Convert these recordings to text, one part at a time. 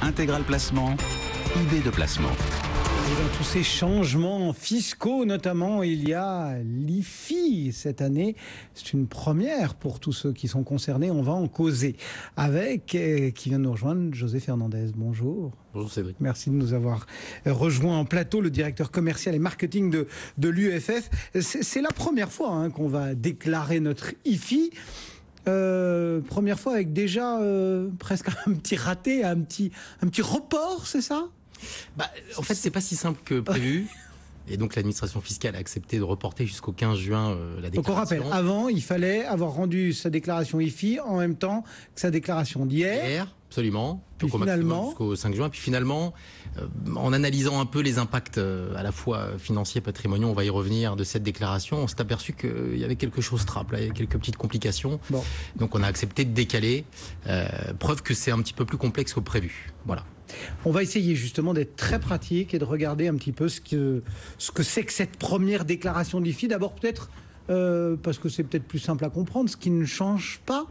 Intégral Placement, idée de placement. Et dans tous ces changements fiscaux, notamment, il y a l'IFI cette année. C'est une première pour tous ceux qui sont concernés. On va en causer avec, qui vient de nous rejoindre, José Fernandez. Bonjour. Bonjour Cédric. Merci de nous avoir rejoint en plateau, le directeur commercial et marketing de l'UEFF. C'est la première fois qu'on va déclarer notre IFI. Première fois avec déjà presque un petit raté, un petit report, c'est ça ? En fait, c'est pas si simple que prévu. Et donc, l'administration fiscale a accepté de reporter jusqu'au 15 juin la déclaration. Donc, on rappelle, avant, il fallait avoir rendu sa déclaration IFI en même temps que sa déclaration d'hier. Absolument. Puis donc, finalement, jusqu'au 5 juin. Puis finalement, en analysant un peu les impacts à la fois financiers et patrimoniaux, on va y revenir, de cette déclaration, on s'est aperçu qu'il y avait quelque chose trappe, il y avait quelques petites complications. Bon. Donc, on a accepté de décaler. Preuve que c'est un petit peu plus complexe que prévu. Voilà. On va essayer justement d'être très pratique et de regarder un petit peu ce que c'est que cette première déclaration d'IFI. D'abord peut-être, parce que c'est peut-être plus simple à comprendre, ce qui ne change pas.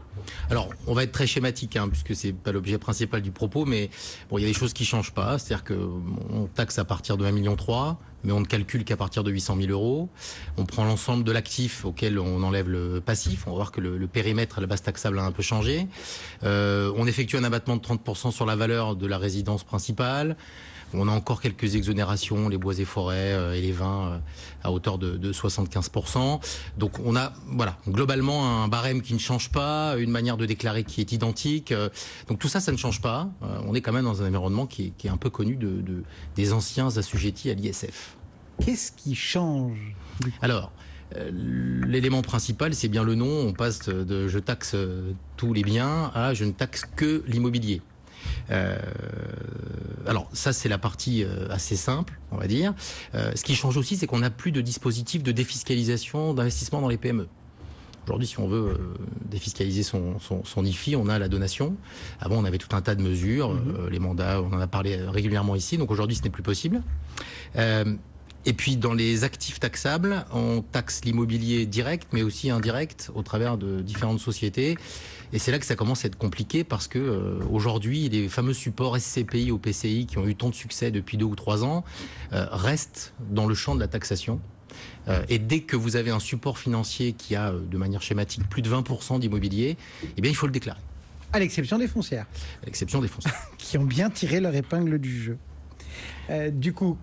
Alors, on va être très schématique, puisque c'est pas l'objet principal du propos, mais bon, il y a des choses qui changent pas. C'est-à-dire qu'on taxe à partir de 1,3 million, mais on ne calcule qu'à partir de 800 000 euros. On prend l'ensemble de l'actif auquel on enlève le passif. On va voir que le périmètre à la base taxable a un peu changé. On effectue un abattement de 30% sur la valeur de la résidence principale. On a encore quelques exonérations, les bois et forêts et les vins à hauteur de 75%. Donc on a globalement un barème qui ne change pas, une manière de déclarer qui est identique. Donc tout ça, ça ne change pas. On est quand même dans un environnement qui est un peu connu des anciens assujettis à l'ISF. Qu'est-ce qui change ? Alors, l'élément principal, c'est bien le nom. On passe de je taxe tous les biens à je ne taxe que l'immobilier. Alors ça, c'est la partie assez simple, on va dire. Ce qui change aussi, c'est qu'on n'a plus de dispositif de défiscalisation d'investissement dans les PME. Aujourd'hui, si on veut défiscaliser son IFI, on a la donation. Avant, on avait tout un tas de mesures, les mandats, on en a parlé régulièrement ici. Donc aujourd'hui, ce n'est plus possible. Et puis dans les actifs taxables, on taxe l'immobilier direct, mais aussi indirect, au travers de différentes sociétés. Et c'est là que ça commence à être compliqué parce que aujourd'hui, les fameux supports SCPI ou PCI qui ont eu tant de succès depuis 2 ou 3 ans restent dans le champ de la taxation. Et dès que vous avez un support financier qui a, de manière schématique, plus de 20% d'immobilier, eh bien, il faut le déclarer. À l'exception des foncières. À l'exception des foncières. Qui ont bien tiré leur épingle du jeu. Du coup,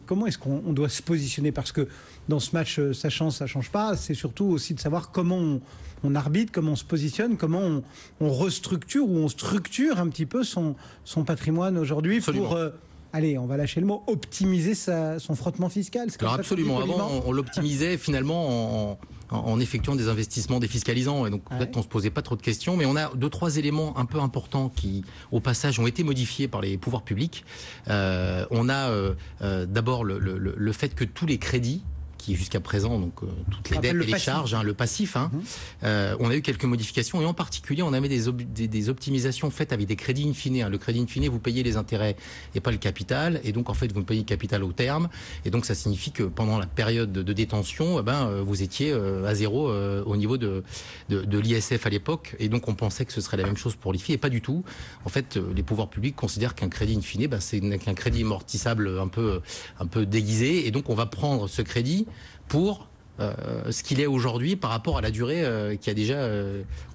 comment est-ce qu'on doit se positionner ? Parce que dans ce match, ça change pas. C'est surtout aussi de savoir comment on arbitre, comment on se positionne, comment on restructure ou on structure un petit peu son patrimoine aujourd'hui. Absolument. Pour... allez, on va lâcher le mot, optimiser son frottement fiscal. Alors absolument, avant on l'optimisait finalement en effectuant des investissements défiscalisants, et donc peut-être qu'on se posait pas trop de questions, mais on a 2-3 éléments un peu importants qui, au passage, ont été modifiés par les pouvoirs publics. On a d'abord le fait que tous les crédits qui jusqu'à présent, donc toutes les dettes et les charges, le passif, on a eu quelques modifications, et en particulier on avait des optimisations faites avec des crédits in fine. Le crédit in fine, vous payez les intérêts et pas le capital, et donc en fait vous payez le capital au terme, et donc ça signifie que pendant la période de détention, vous étiez à zéro au niveau de l'ISF à l'époque, et donc on pensait que ce serait la même chose pour l'IFI, et pas du tout. En fait, les pouvoirs publics considèrent qu'un crédit in fine, c'est qu'un crédit amortissable un peu déguisé, et donc on va prendre ce crédit pour ce qu'il est aujourd'hui par rapport à la durée qui a déjà...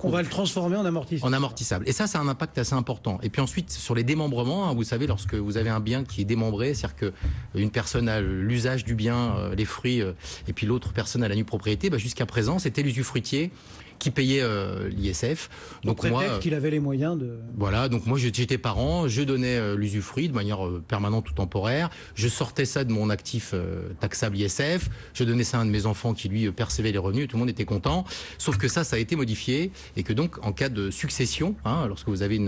On va le transformer en amortissable. En amortissable. Et ça a un impact assez important. Et puis ensuite, sur les démembrements, vous savez, lorsque vous avez un bien qui est démembré, c'est-à-dire qu'une personne a l'usage du bien, les fruits, et puis l'autre personne a la nue propriété, jusqu'à présent, c'était l'usufruitier qui payait l'ISF. Donc moi, qu'il avait les moyens de... Voilà, donc moi j'étais parent, je donnais l'usufruit de manière permanente ou temporaire, je sortais ça de mon actif taxable ISF, je donnais ça à un de mes enfants qui lui percevait les revenus, tout le monde était content, sauf que ça a été modifié, et que donc en cas de succession, lorsque vous avez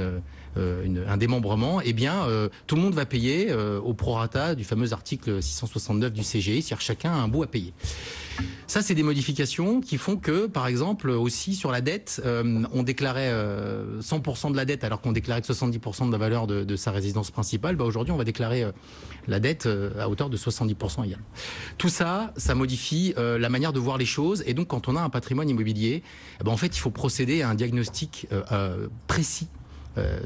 un démembrement, eh bien tout le monde va payer au prorata du fameux article 669 du CGI, c'est-à-dire chacun a un bout à payer. Ça, c'est des modifications qui font que, par exemple, aussi sur la dette, on déclarait 100% de la dette alors qu'on déclarait que 70% de la valeur de sa résidence principale. Aujourd'hui, on va déclarer la dette à hauteur de 70% également. Tout ça, ça modifie la manière de voir les choses. Et donc, quand on a un patrimoine immobilier, en fait, il faut procéder à un diagnostic précis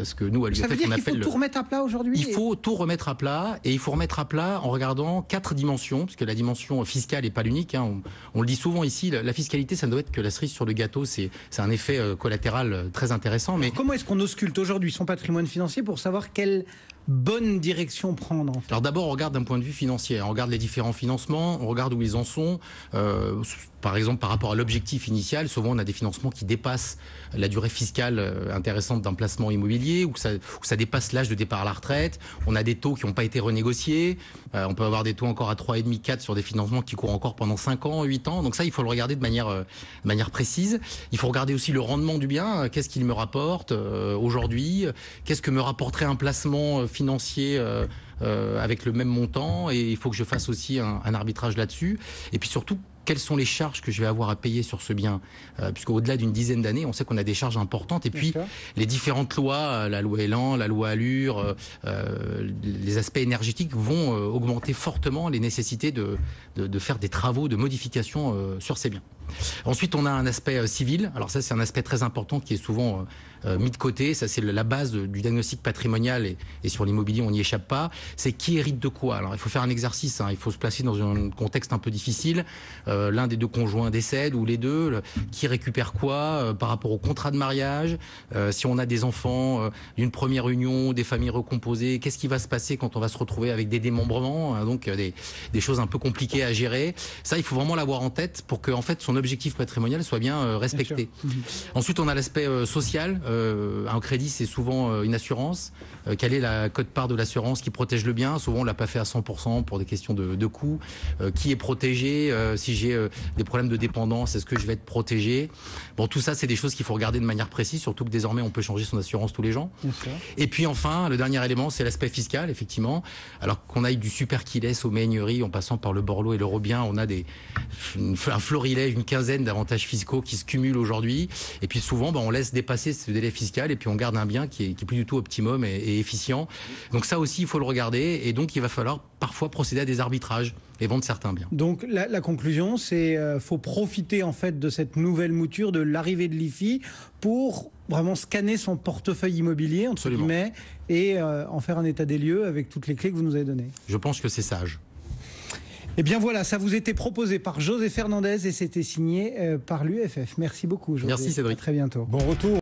ce que nous à l'UEFF on appelle. Il faut tout remettre à plat aujourd'hui. Il faut tout remettre à plat, et il faut remettre à plat en regardant 4 dimensions, parce que la dimension fiscale n'est pas l'unique. Hein. On le dit souvent ici, la fiscalité, ça ne doit être que la cerise sur le gâteau. C'est un effet collatéral très intéressant. Mais comment est-ce qu'on ausculte aujourd'hui son patrimoine financier pour savoir quelle bonne direction prendre, en fait? Alors d'abord, on regarde d'un point de vue financier. On regarde les différents financements, on regarde où ils en sont. Par exemple, par rapport à l'objectif initial, souvent on a des financements qui dépassent la durée fiscale intéressante d'un placement immobilier, ou ça dépasse l'âge de départ à la retraite. On a des taux qui n'ont pas été renégociés. On peut avoir des taux encore à 3,5, 4 sur des financements qui courent encore pendant 5 ans, 8 ans. Donc ça, il faut le regarder de manière précise. Il faut regarder aussi le rendement du bien. Qu'est-ce qu'il me rapporte aujourd'hui? Qu'est-ce que me rapporterait un placement financier avec le même montant? Et il faut que je fasse aussi un arbitrage là-dessus. Et puis surtout, quelles sont les charges que je vais avoir à payer sur ce bien, puisqu'au-delà d'une dizaine d'années, on sait qu'on a des charges importantes. Et puis, les différentes lois, la loi Elan, la loi Allure, les aspects énergétiques vont augmenter fortement les nécessités de faire des travaux de modification sur ces biens. Ensuite, on a un aspect civil. Alors ça, c'est un aspect très important qui est souvent mis de côté. Ça, c'est la base du diagnostic patrimonial, et sur l'immobilier, on n'y échappe pas. C'est qui hérite de quoi. Alors, il faut faire un exercice. Hein. Il faut se placer dans un contexte un peu difficile. L'un des deux conjoints décède, ou les deux. Qui récupère quoi par rapport au contrat de mariage. Si on a des enfants d'une première union, des familles recomposées, qu'est-ce qui va se passer quand on va se retrouver avec des démembrements, hein, donc des choses un peu compliquées à gérer. Ça, il faut vraiment l'avoir en tête pour que, en fait, son objectif patrimonial soit bien respecté. Ensuite, on a l'aspect social. Un crédit, c'est souvent une assurance. Quelle est la quote-part de l'assurance qui protège le bien? Souvent, on l'a pas fait à 100% pour des questions de coûts. Qui est protégé? Si j'ai des problèmes de dépendance, est-ce que je vais être protégé? Bon, tout ça, c'est des choses qu'il faut regarder de manière précise, surtout que désormais, on peut changer son assurance tous les ans. Et puis enfin, le dernier élément, c'est l'aspect fiscal, effectivement. Alors qu'on aille du super Kiles au Méhaignerie, en passant par le Borloo et le Robien, on a un florilège, une quinzaine d'avantages fiscaux qui se cumulent aujourd'hui. Et puis souvent, on laisse dépasser ce délai fiscal, et puis on garde un bien qui est plus du tout optimum et efficient. Donc ça aussi, il faut le regarder, et donc il va falloir parfois procéder à des arbitrages et vendre certains biens. Donc la conclusion, c'est faut profiter en fait de cette nouvelle mouture, de l'arrivée de l'IFI, pour vraiment scanner son portefeuille immobilier, entre guillemets, et en faire un état des lieux avec toutes les clés que vous nous avez données. Je pense que c'est sage. Eh bien voilà, ça vous était proposé par José Fernandez et c'était signé par l'UEFF. Merci beaucoup, José. Merci, Cédric. À très bientôt. Bon retour.